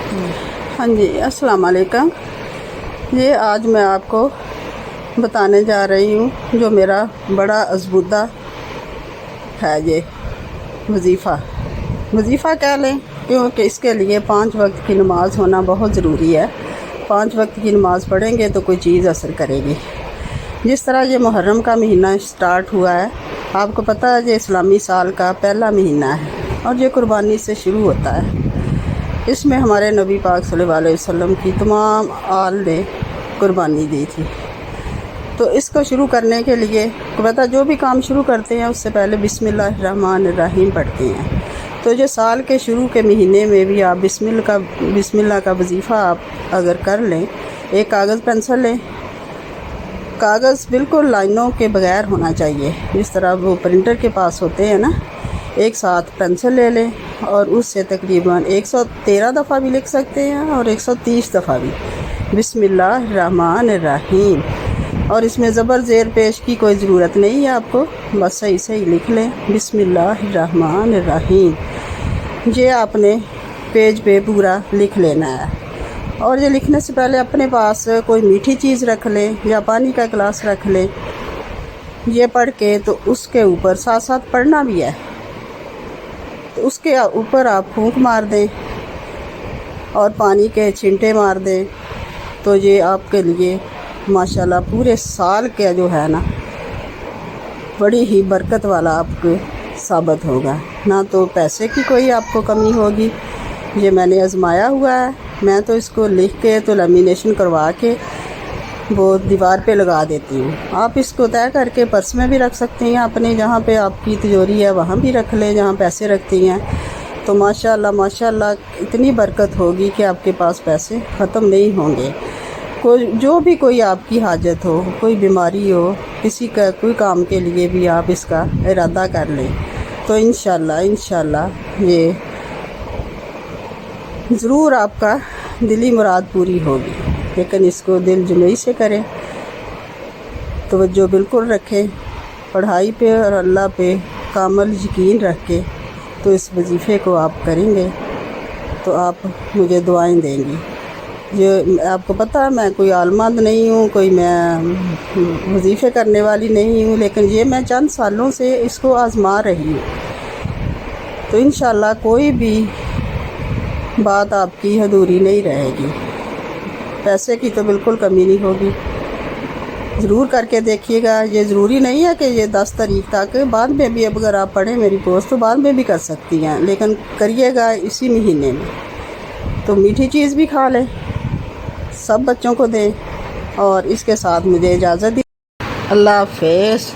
ہاں جی، السلام علیکم۔ یہ آج میں آپ کو بتانے جا رہی ہوں جو میرا بڑا ازبودہ ہے، یہ وظیفہ کہہ لیں، کیونکہ اس کے لیے 5 وقت کی نماز ہونا بہت ضروری ہے۔ 5 وقت کی نماز پڑھیں گے تو کوئی چیز اثر کرے گی۔ جس طرح یہ محرم کا مہینہ سٹارٹ ہوا ہے، آپ کو پتہ ہے یہ اسلامی سال کا پہلا مہینہ ہے اور یہ قربانی سے شروع ہوتا ہے۔ اس میں ہمارے نبی پاک صلی اللہ علیہ وسلم کی تمام آل نے قربانی دی تھی۔ تو اس کو شروع کرنے کے لیے پتہ جو بھی کام شروع کرتے ہیں اس سے پہلے بسم اللہ الرحمن الرحیم پڑھتے ہیں۔ تو جو سال کے شروع کے مہینے میں بھی آپ بسم اللہ کا وظیفہ آپ اگر کر لیں، ایک کاغذ پینسل لیں، کاغذ بالکل لائنوں کے بغیر ہونا چاہیے، جس طرح وہ پرنٹر کے پاس ہوتے ہیں نا، ایک ساتھ پینسل لے لیں اور اس سے تقریباً 113 دفعہ بھی لکھ سکتے ہیں اور 130 دفعہ بھی بسم اللہ الرحمن الرحیم۔ اور اس میں زبر زیر پیش کی کوئی ضرورت نہیں ہے، آپ کو بس صحیح لکھ لیں بسم اللہ الرحمن الرحیم۔ یہ آپ نے پیج پہ پورا لکھ لینا ہے، اور یہ لکھنے سے پہلے اپنے پاس کوئی میٹھی چیز رکھ لیں یا پانی کا گلاس رکھ لیں۔ یہ پڑھ کے تو اس کے اوپر ساتھ ساتھ پڑھنا بھی ہے، تو اس کے اوپر آپ پھونک مار دیں اور پانی کے چھینٹے مار دیں، تو یہ آپ کے لیے ماشاءاللہ پورے سال کا جو ہے نا بڑی ہی برکت والا آپ کو ثابت ہوگا۔ نہ تو پیسے کی کوئی آپ کو کمی ہوگی، یہ میں نے آزمایا ہوا ہے۔ میں تو اس کو لکھ کے تو لیمینیشن کروا کے وہ دیوار پہ لگا دیتی ہوں۔ آپ اس کو طے کر کے پرس میں بھی رکھ سکتی ہیں، اپنے جہاں پہ آپ کی تجوری ہے وہاں بھی رکھ لیں جہاں پیسے رکھتی ہیں، تو ماشاءاللہ اتنی برکت ہوگی کہ آپ کے پاس پیسے ختم نہیں ہوں گے۔ کوئی آپ کی حاجت ہو، کوئی بیماری ہو، کسی کا کوئی کام کے لیے بھی آپ اس کا ارادہ کر لیں تو انشاءاللہ یہ ضرور آپ کا دلی مراد پوری ہوگی۔ لیکن اس کو دل جمعی سے کریں، توجہ بالکل رکھیں پڑھائی پہ اور اللہ پہ کامل یقین رکھ کے، تو اس وظیفے کو آپ کریں گے تو آپ مجھے دعائیں دیں گی۔ جو آپ کو پتہ ہے میں کوئی عالمند نہیں ہوں، کوئی میں وظیفے کرنے والی نہیں ہوں، لیکن یہ میں چند سالوں سے اس کو آزما رہی ہوں، تو انشاءاللہ کوئی بھی بات آپ کی ادھوری نہیں رہے گی۔ پیسے کی تو بالکل کمی نہیں ہوگی۔ ضرور کر کے دیکھیے گا۔ یہ ضروری نہیں ہے کہ یہ 10 تاریخ تک، بعد میں بھی اب اگر آپ پڑھیں میری پوسٹ تو بعد میں بھی کر سکتی ہیں، لیکن کریے گا اسی مہینے میں۔ تو میٹھی چیز بھی کھا لیں، سب بچوں کو دیں، اور اس کے ساتھ مجھے اجازت دی۔ اللہ حافظ۔